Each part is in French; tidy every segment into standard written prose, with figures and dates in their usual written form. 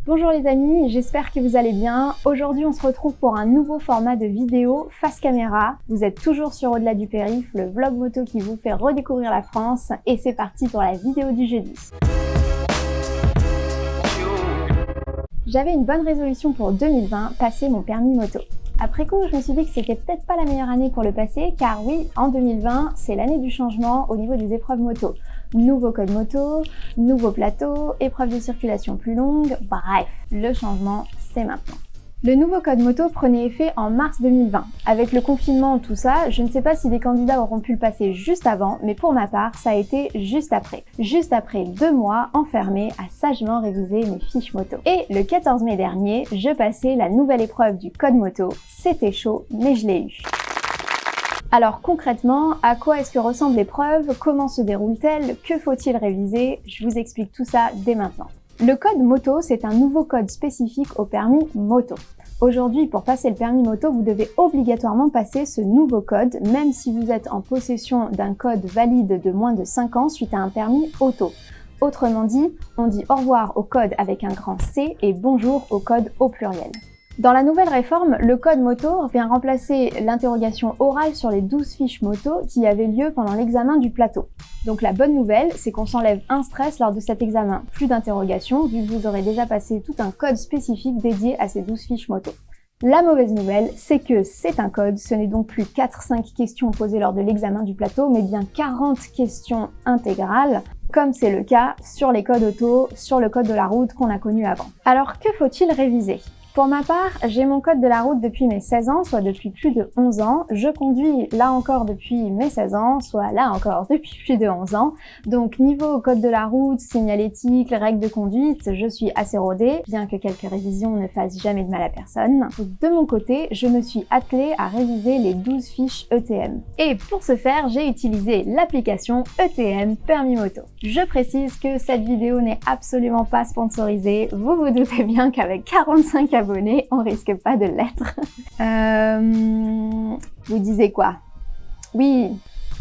Bonjour les amis, j'espère que vous allez bien. Aujourd'hui on se retrouve pour un nouveau format de vidéo face caméra. Vous êtes toujours sur Au-delà du périph', le vlog moto qui vous fait redécouvrir la France. Et c'est parti pour la vidéo du jeudi. J'avais une bonne résolution pour 2020, passer mon permis moto. Après coup, je me suis dit que c'était peut-être pas la meilleure année pour le passer, car oui, en 2020, c'est l'année du changement au niveau des épreuves moto. Nouveau code moto, nouveau plateau, épreuve de circulation plus longue, bref, le changement, c'est maintenant. Le nouveau code moto prenait effet en mars 2020. Avec le confinement, tout ça, je ne sais pas si des candidats auront pu le passer juste avant, mais pour ma part, ça a été juste après. Juste après 2 mois enfermés à sagement réviser mes fiches moto. Et le 14 mai dernier, je passais la nouvelle épreuve du code moto. C'était chaud, mais je l'ai eu. Alors concrètement, à quoi est-ce que ressemble l'épreuve? Comment se déroule-t-elle? Que faut-il réviser? Je vous explique tout ça dès maintenant. Le code moto, c'est un nouveau code spécifique au permis moto. Aujourd'hui, pour passer le permis moto, vous devez obligatoirement passer ce nouveau code, même si vous êtes en possession d'un code valide de moins de 5 ans suite à un permis auto. Autrement dit, on dit au revoir au code avec un grand C et bonjour au code au pluriel. Dans la nouvelle réforme, le code moto vient remplacer l'interrogation orale sur les 12 fiches moto qui avaient lieu pendant l'examen du plateau. Donc la bonne nouvelle, c'est qu'on s'enlève un stress lors de cet examen. Plus d'interrogation, vu que vous aurez déjà passé tout un code spécifique dédié à ces 12 fiches moto. La mauvaise nouvelle, c'est que c'est un code, ce n'est donc plus 4-5 questions posées lors de l'examen du plateau, mais bien 40 questions intégrales, comme c'est le cas sur les codes auto, sur le code de la route qu'on a connu avant. Alors que faut-il réviser ? Pour ma part, j'ai mon code de la route depuis mes 16 ans, soit depuis plus de 11 ans. Je conduis là encore depuis mes 16 ans, soit là encore depuis plus de 11 ans. Donc niveau code de la route, signalétique, règles de conduite, je suis assez rodée, bien que quelques révisions ne fassent jamais de mal à personne. De mon côté, je me suis attelée à réviser les 12 fiches ETM. Et pour ce faire, j'ai utilisé l'application ETM Permis Moto. Je précise que cette vidéo n'est absolument pas sponsorisée. Vous vous doutez bien qu'avec 45 abonnés, on risque pas de l'être. Vous disiez quoi? Oui,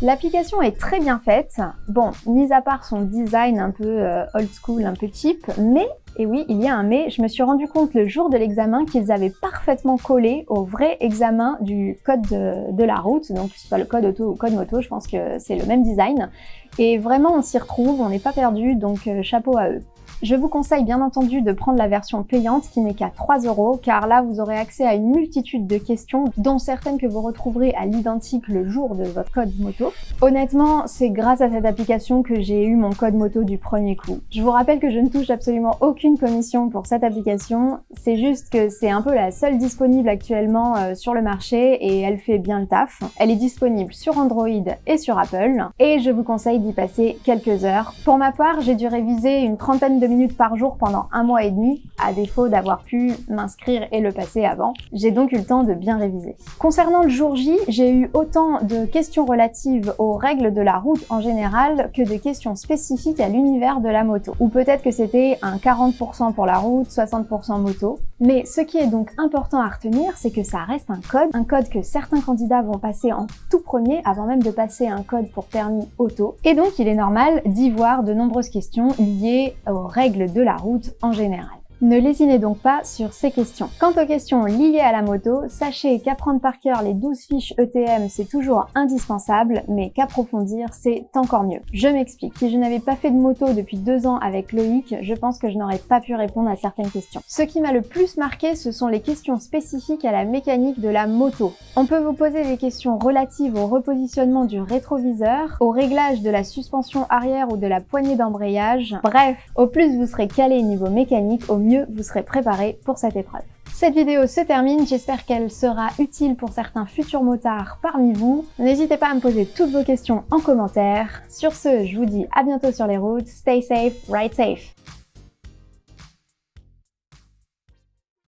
l'application est très bien faite. Bon, mis à part son design un peu old school, un peu cheap, mais, et oui, il y a un mais, je me suis rendu compte le jour de l'examen qu'ils avaient parfaitement collé au vrai examen du code de la route, donc que ce soit le code auto ou code moto, je pense que c'est le même design. Et vraiment, on s'y retrouve, on n'est pas perdu, donc chapeau à eux. Je vous conseille bien entendu de prendre la version payante qui n'est qu'à 3 €, car là vous aurez accès à une multitude de questions, dont certaines que vous retrouverez à l'identique le jour de votre code moto. Honnêtement, c'est grâce à cette application que j'ai eu mon code moto du premier coup. Je vous rappelle que je ne touche absolument aucune commission pour cette application, c'est juste que c'est un peu la seule disponible actuellement sur le marché et elle fait bien le taf. Elle est disponible sur Android et sur Apple, et je vous conseille d'y passer quelques heures. Pour ma part, j'ai dû réviser une trentaine de minutes par jour pendant 1 mois et demi, à défaut d'avoir pu m'inscrire et le passer avant. J'ai donc eu le temps de bien réviser. Concernant le jour J, j'ai eu autant de questions relatives aux règles de la route en général que de questions spécifiques à l'univers de la moto. Ou peut-être que c'était un 40% pour la route, 60% moto. Mais ce qui est donc important à retenir, c'est que ça reste un code que certains candidats vont passer en tout premier avant même de passer un code pour permis auto. Et donc il est normal d'y voir de nombreuses questions liées aux règles de la route en général. Ne lésinez donc pas sur ces questions. Quant aux questions liées à la moto, sachez qu'apprendre par cœur les 12 fiches ETM c'est toujours indispensable, mais qu'approfondir c'est encore mieux. Je m'explique. Si je n'avais pas fait de moto depuis 2 ans avec Loïc, je pense que je n'aurais pas pu répondre à certaines questions. Ce qui m'a le plus marqué, ce sont les questions spécifiques à la mécanique de la moto. On peut vous poser des questions relatives au repositionnement du rétroviseur, au réglage de la suspension arrière ou de la poignée d'embrayage. Bref, au plus vous serez calé niveau mécanique, au mieux vous serez préparé pour cette épreuve. Cette vidéo se termine, j'espère qu'elle sera utile pour certains futurs motards parmi vous. N'hésitez pas à me poser toutes vos questions en commentaire. Sur ce, je vous dis à bientôt sur les routes. Stay safe, ride safe.